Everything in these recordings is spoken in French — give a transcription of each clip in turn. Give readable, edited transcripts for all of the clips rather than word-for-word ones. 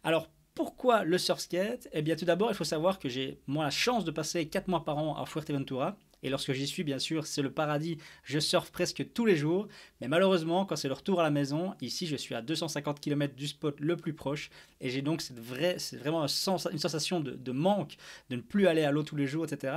Alors, pourquoi le surf skate? Eh bien, tout d'abord, il faut savoir que j'ai moi la chance de passer 4 mois par an à Fuerteventura. Et lorsque j'y suis, bien sûr, c'est le paradis. Je surfe presque tous les jours. Mais malheureusement, quand c'est le retour à la maison, ici, je suis à 250 km du spot le plus proche. Et j'ai donc c'est vraiment une sensation de manque, de ne plus aller à l'eau tous les jours, etc.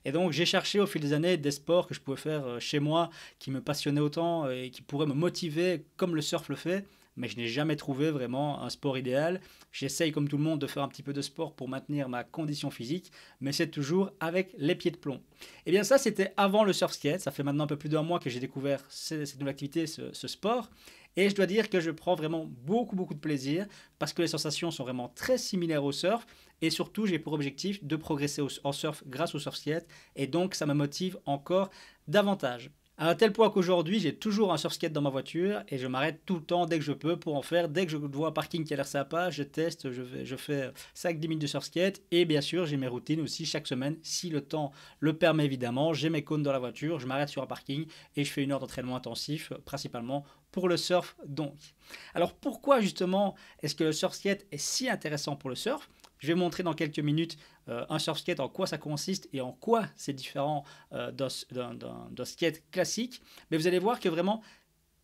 Et donc, j'ai cherché au fil des années des sports que je pouvais faire chez moi, qui me passionnaient autant et qui pourraient me motiver comme le surf le fait. Mais je n'ai jamais trouvé vraiment un sport idéal. J'essaye comme tout le monde de faire un petit peu de sport pour maintenir ma condition physique, mais c'est toujours avec les pieds de plomb. Et bien ça, c'était avant le surf skate. Ça fait maintenant un peu plus d'un mois que j'ai découvert cette nouvelle activité, ce sport. Et je dois dire que je prends vraiment beaucoup de plaisir parce que les sensations sont vraiment très similaires au surf. Et surtout, j'ai pour objectif de progresser en surf grâce au surf skate. Et donc, ça me motive encore davantage. À tel point qu'aujourd'hui, j'ai toujours un surf skate dans ma voiture et je m'arrête tout le temps dès que je peux pour en faire. Dès que je vois un parking qui a l'air sympa, je teste, je fais 5-10 minutes de surf skate. Et bien sûr, j'ai mes routines aussi chaque semaine, si le temps le permet évidemment. J'ai mes cônes dans la voiture, je m'arrête sur un parking et je fais une heure d'entraînement intensif, principalement pour le surf donc. Alors pourquoi justement est-ce que le surf skate est si intéressant pour le surf? Je vais montrer dans quelques minutes un surf skate, en quoi ça consiste et en quoi c'est différent d'un skate classique. Mais vous allez voir que vraiment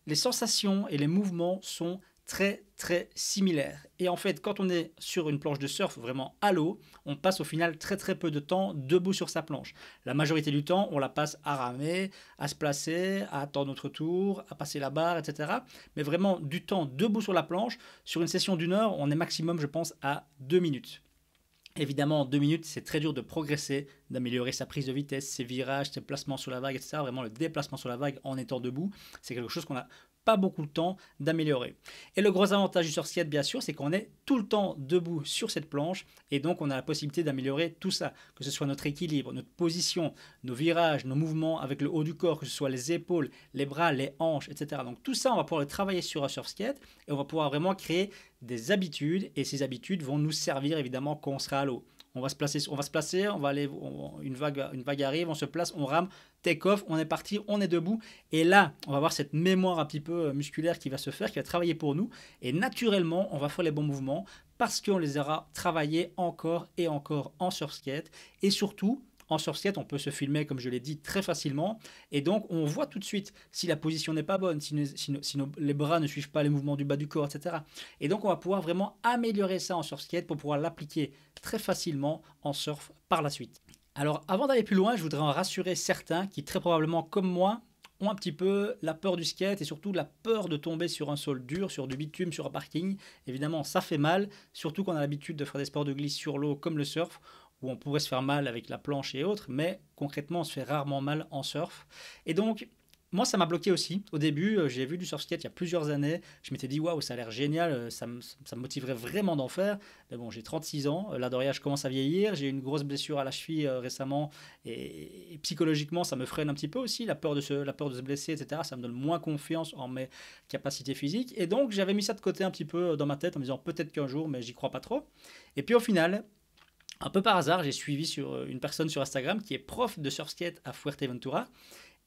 les sensations et les mouvements sont très similaires. Et en fait, quand on est sur une planche de surf vraiment à l'eau, on passe au final très peu de temps debout sur sa planche. La majorité du temps, on la passe à ramer, à se placer, à attendre notre tour, à passer la barre, etc. Mais vraiment du temps debout sur la planche, sur une session d'une heure, on est maximum, je pense, à 2 minutes. Évidemment, en 2 minutes, c'est très dur de progresser, d'améliorer sa prise de vitesse, ses virages, ses placements sur la vague, etc. Vraiment, le déplacement sur la vague en étant debout, c'est quelque chose qu'on n'a pas beaucoup de temps d'améliorer. Et le gros avantage du surf skate, bien sûr, c'est qu'on est tout le temps debout sur cette planche et donc on a la possibilité d'améliorer tout ça, que ce soit notre équilibre, notre position, nos virages, nos mouvements avec le haut du corps, que ce soit les épaules, les bras, les hanches, etc. Donc tout ça, on va pouvoir le travailler sur un surf skate et on va pouvoir vraiment créer des habitudes et ces habitudes vont nous servir évidemment quand on sera à l'eau. On va se placer, on va aller, une vague arrive, on se place, on rame, take off, on est parti, on est debout. Et là, on va avoir cette mémoire un petit peu musculaire qui va se faire, qui va travailler pour nous. Et naturellement, on va faire les bons mouvements parce qu'on les aura travaillés encore et encore en surf skate. Et surtout, en surf skate, on peut se filmer, comme je l'ai dit, très facilement. Et donc, on voit tout de suite si la position n'est pas bonne, si les bras ne suivent pas les mouvements du bas du corps, etc. Et donc, on va pouvoir vraiment améliorer ça en surf skate pour pouvoir l'appliquer très facilement en surf par la suite. Alors, avant d'aller plus loin, je voudrais en rassurer certains qui, très probablement, comme moi, ont un petit peu la peur du skate et surtout la peur de tomber sur un sol dur, sur du bitume, sur un parking. Évidemment, ça fait mal, surtout qu'on a l'habitude de faire des sports de glisse sur l'eau comme le surf, où on pourrait se faire mal avec la planche et autres, mais concrètement, on se fait rarement mal en surf. Et donc, moi, ça m'a bloqué aussi. Au début, j'ai vu du surf skate il y a plusieurs années. Je m'étais dit, waouh, ça a l'air génial, ça me motiverait vraiment d'en faire. Mais bon, j'ai 36 ans, là derrière, je commence à vieillir. J'ai eu une grosse blessure à la cheville récemment. Et psychologiquement, ça me freine un petit peu aussi, la peur de se blesser, etc. Ça me donne moins confiance en mes capacités physiques. Et donc, j'avais mis ça de côté un petit peu dans ma tête en me disant peut-être qu'un jour, mais j'y crois pas trop. Et puis au final, un peu par hasard, j'ai suivi une personne sur Instagram qui est prof de surf skate à Fuerteventura.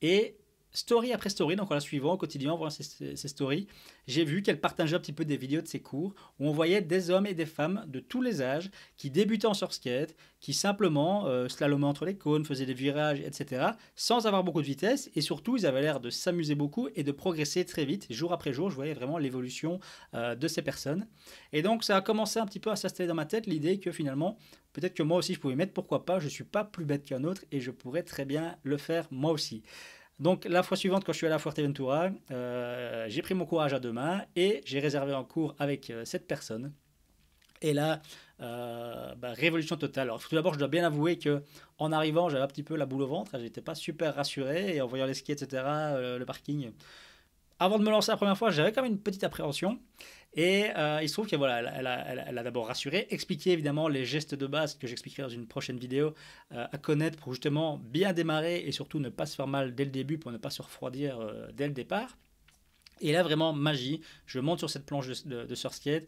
Et story après story, donc en la suivant au quotidien, en voyant ses stories, j'ai vu qu'elle partageait un petit peu des vidéos de ses cours où on voyait des hommes et des femmes de tous les âges qui débutaient en surf skate, qui simplement slalomaient entre les cônes, faisaient des virages, etc. sans avoir beaucoup de vitesse et surtout ils avaient l'air de s'amuser beaucoup et de progresser très vite. Jour après jour, je voyais vraiment l'évolution de ces personnes. Et donc ça a commencé un petit peu à s'installer dans ma tête l'idée que finalement, peut-être que moi aussi je pouvais mettre, pourquoi pas, je ne suis pas plus bête qu'un autre et je pourrais très bien le faire moi aussi. Donc la fois suivante, quand je suis allé à Fuerteventura, j'ai pris mon courage à deux mains et j'ai réservé un cours avec cette personne. Et là, révolution totale. Alors tout d'abord, je dois bien avouer que en arrivant, j'avais un petit peu la boule au ventre, j'étais pas super rassuré et en voyant les skis, etc., le parking, avant de me lancer la première fois, j'avais quand même une petite appréhension. Et il se trouve que voilà, elle a d'abord rassuré, expliqué évidemment les gestes de base que j'expliquerai dans une prochaine vidéo à connaître pour justement bien démarrer et surtout ne pas se faire mal dès le début pour ne pas se refroidir dès le départ. Et là, vraiment, magie, je monte sur cette planche de surf skate.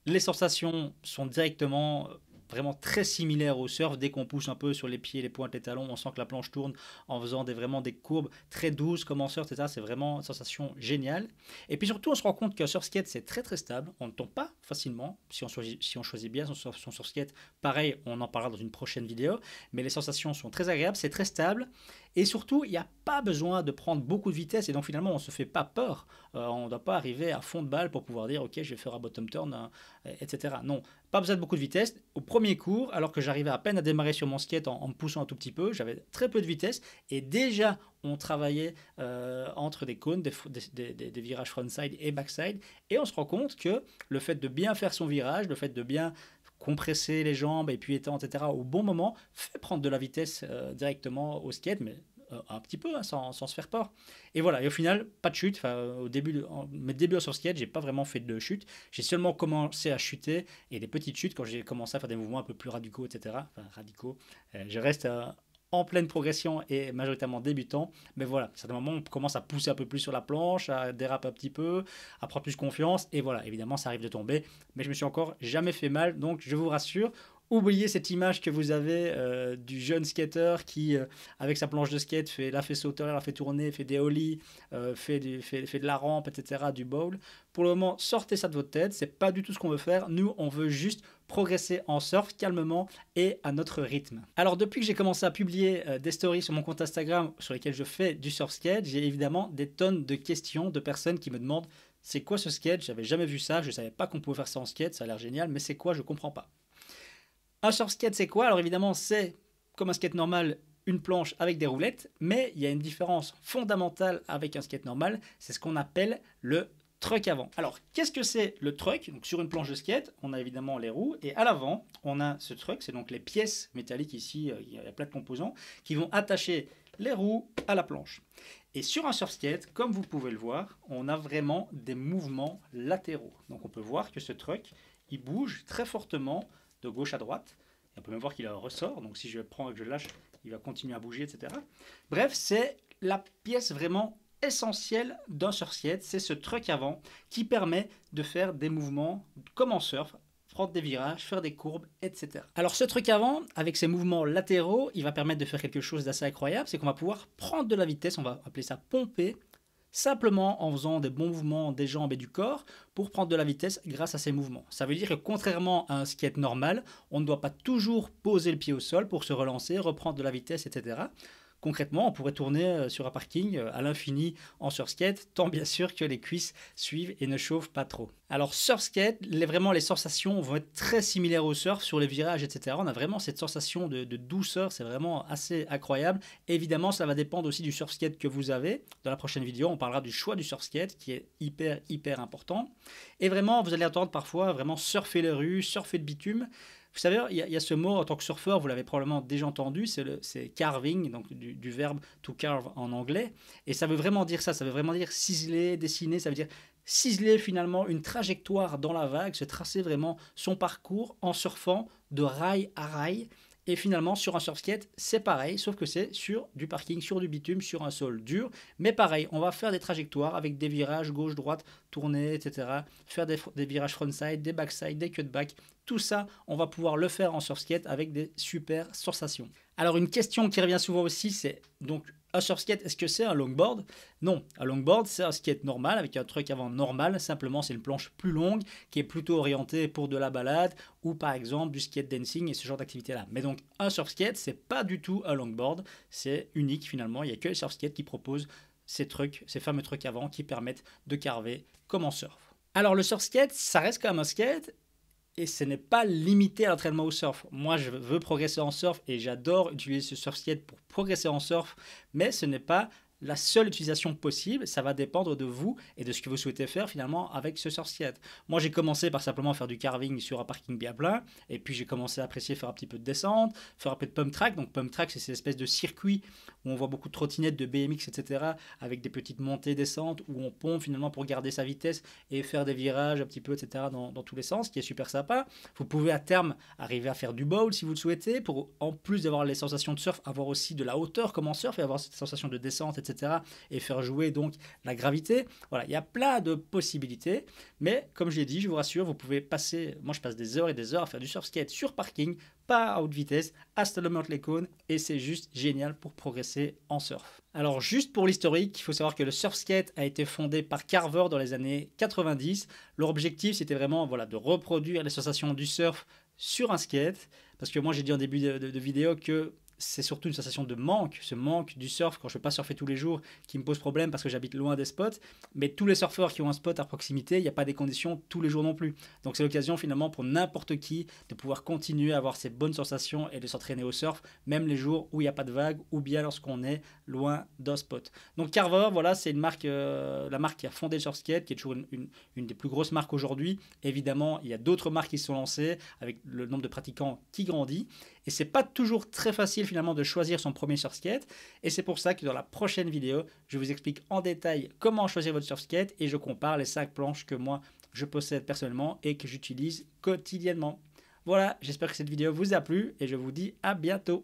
Les sensations sont directement vraiment très similaire au surf. Dès qu'on pousse un peu sur les pieds, les pointes, les talons, on sent que la planche tourne en faisant vraiment des courbes très douces comme en surf, etc. C'est vraiment une sensation géniale. Et puis surtout, on se rend compte qu'un surf skate, c'est très très stable. On ne tombe pas facilement si on choisit bien son surf skate. Pareil, on en parlera dans une prochaine vidéo. Mais les sensations sont très agréables, c'est très stable. Et surtout, il n'y a pas besoin de prendre beaucoup de vitesse. Et donc finalement, on ne se fait pas peur. On ne doit pas arriver à fond de balle pour pouvoir dire, ok, je vais faire un bottom turn, etc. Non, pas besoin de beaucoup de vitesse. Au premier cours, alors que j'arrivais à peine à démarrer sur mon skate en me poussant un tout petit peu, j'avais très peu de vitesse. Et déjà, on travaillait entre des cônes, des virages frontside et backside. Et on se rend compte que le fait de bien faire son virage, le fait de bien compresser les jambes et puis étendre, etc. au bon moment, fait prendre de la vitesse directement au skate, mais un petit peu, hein, sans se faire peur. Et voilà, et au final, pas de chute. Au début, mes débuts sur skate, j'ai pas vraiment fait de chute. J'ai seulement commencé à chuter et des petites chutes quand j'ai commencé à faire des mouvements un peu plus radicaux, etc. Enfin, radicaux. Je reste en pleine progression et majoritairement débutant. Mais voilà, à certains moments, on commence à pousser un peu plus sur la planche, à déraper un petit peu, à prendre plus confiance. Et voilà, évidemment, ça arrive de tomber. Mais je me suis encore jamais fait mal. Donc, je vous rassure, oubliez cette image que vous avez du jeune skater qui, avec sa planche de skate, la fait sauter, la fait tourner, fait des ollies, fait de la rampe, etc., du bowl. Pour le moment, sortez ça de votre tête. C'est pas du tout ce qu'on veut faire. Nous, on veut juste progresser en surf calmement et à notre rythme. Alors depuis que j'ai commencé à publier des stories sur mon compte Instagram sur lesquels je fais du surf skate, j'ai évidemment des tonnes de questions de personnes qui me demandent c'est quoi ce skate, j'avais jamais vu ça, je savais pas qu'on pouvait faire ça en skate, ça a l'air génial, mais c'est quoi, je comprends pas. Un surf skate c'est quoi? Alors évidemment c'est comme un skate normal, une planche avec des roulettes, mais il y a une différence fondamentale avec un skate normal, c'est ce qu'on appelle le truck avant. Alors, qu'est-ce que c'est le truck? Donc, sur une planche de skate, on a évidemment les roues et à l'avant, on a ce truck, c'est donc les pièces métalliques ici, il y a plein de composants qui vont attacher les roues à la planche. Et sur un surf skate, comme vous pouvez le voir, on a vraiment des mouvements latéraux. Donc, on peut voir que ce truck, il bouge très fortement de gauche à droite. Et on peut même voir qu'il a un ressort, donc si je le prends et que je le lâche, il va continuer à bouger, etc. Bref, c'est la pièce vraiment essentiel d'un surf skate, c'est ce truck avant qui permet de faire des mouvements comme en surf, prendre des virages, faire des courbes, etc. Alors ce truc avant, avec ses mouvements latéraux, il va permettre de faire quelque chose d'assez incroyable, c'est qu'on va pouvoir prendre de la vitesse, on va appeler ça pomper, simplement en faisant des bons mouvements des jambes et du corps pour prendre de la vitesse grâce à ces mouvements. Ça veut dire que contrairement à un skate normal, on ne doit pas toujours poser le pied au sol pour se relancer, reprendre de la vitesse, etc. Concrètement, on pourrait tourner sur un parking à l'infini en surskate, tant bien sûr que les cuisses suivent et ne chauffent pas trop. Alors surskate, vraiment les sensations vont être très similaires au surf sur les virages, etc. On a vraiment cette sensation de douceur, c'est vraiment assez incroyable. Évidemment, ça va dépendre aussi du surskate que vous avez. Dans la prochaine vidéo, on parlera du choix du surskate qui est hyper important. Et vraiment, vous allez entendre parfois vraiment surfer les rues, surfer le bitume. Vous savez, il y a ce mot en tant que surfeur, vous l'avez probablement déjà entendu, c'est carving, donc du verbe to carve en anglais. Et ça veut vraiment dire ça, ça veut vraiment dire ciseler, dessiner, ça veut dire ciseler finalement une trajectoire dans la vague, se tracer vraiment son parcours en surfant de rail à rail. Et finalement, sur un surfskate, c'est pareil, sauf que c'est sur du parking, sur du bitume, sur un sol dur. Mais pareil, on va faire des trajectoires avec des virages gauche-droite, tourner, etc. Faire des virages frontside, des backside, des cutbacks. Tout ça, on va pouvoir le faire en surfskate avec des super sensations. Alors une question qui revient souvent aussi, c'est donc un surfskate, est-ce que c'est un longboard? Non, un longboard c'est un skate normal avec un truck avant normal, simplement c'est une planche plus longue qui est plutôt orientée pour de la balade ou par exemple du skate dancing et ce genre d'activité là. Mais donc un surfskate c'est pas du tout un longboard, c'est unique finalement, il n'y a que les surfskates qui proposent ces trucs, ces fameux trucs avant qui permettent de carver comme en surf. Alors le surfskate, ça reste quand même un skate. Et ce n'est pas limité à l'entraînement au surf. Moi, je veux progresser en surf et j'adore utiliser ce surf skate pour progresser en surf, mais ce n'est pas la seule utilisation possible. Ça va dépendre de vous et de ce que vous souhaitez faire finalement avec ce surf skate. Moi, j'ai commencé par simplement faire du carving sur un parking bien plein, et puis j'ai commencé à apprécier faire un petit peu de descente, faire un peu de pump track. Donc pump track, c'est cette espèce de circuit où on voit beaucoup de trottinettes, de BMX, etc. avec des petites montées, descentes, où on pompe finalement pour garder sa vitesse et faire des virages un petit peu, etc. dans tous les sens, qui est super sympa. Vous pouvez à terme arriver à faire du bowl si vous le souhaitez, pour en plus d'avoir les sensations de surf, avoir aussi de la hauteur comme en surf et avoir cette sensation de descente, etc. et faire jouer donc la gravité. Voilà, il y a plein de possibilités, mais comme je l'ai dit, je vous rassure, vous pouvez passer, moi je passe des heures et des heures à faire du surf skate sur parking, pas à haute vitesse, à Stolomont-les-Cônes, et c'est juste génial pour progresser en surf. Alors juste pour l'historique, il faut savoir que le surf skate a été fondé par Carver dans les années 90. Leur objectif c'était vraiment voilà, de reproduire les sensations du surf sur un skate, parce que moi j'ai dit en début de vidéo que c'est surtout une sensation de manque, ce manque du surf quand je ne peux pas surfer tous les jours qui me pose problème parce que j'habite loin des spots. Mais tous les surfeurs qui ont un spot à proximité, il n'y a pas des conditions tous les jours non plus. Donc c'est l'occasion finalement pour n'importe qui de pouvoir continuer à avoir ces bonnes sensations et de s'entraîner au surf, même les jours où il n'y a pas de vagues ou bien lorsqu'on est loin d'un spot. Donc Carver, voilà, c'est une marque, la marque qui a fondé le surf skate, qui est toujours une des plus grosses marques aujourd'hui. Évidemment, il y a d'autres marques qui se sont lancées avec le nombre de pratiquants qui grandit. Et c'est pas toujours très facile finalement de choisir son premier surf skate. Et c'est pour ça que dans la prochaine vidéo, je vous explique en détail comment choisir votre surf skate et je compare les 5 planches que moi je possède personnellement et que j'utilise quotidiennement. Voilà, j'espère que cette vidéo vous a plu et je vous dis à bientôt.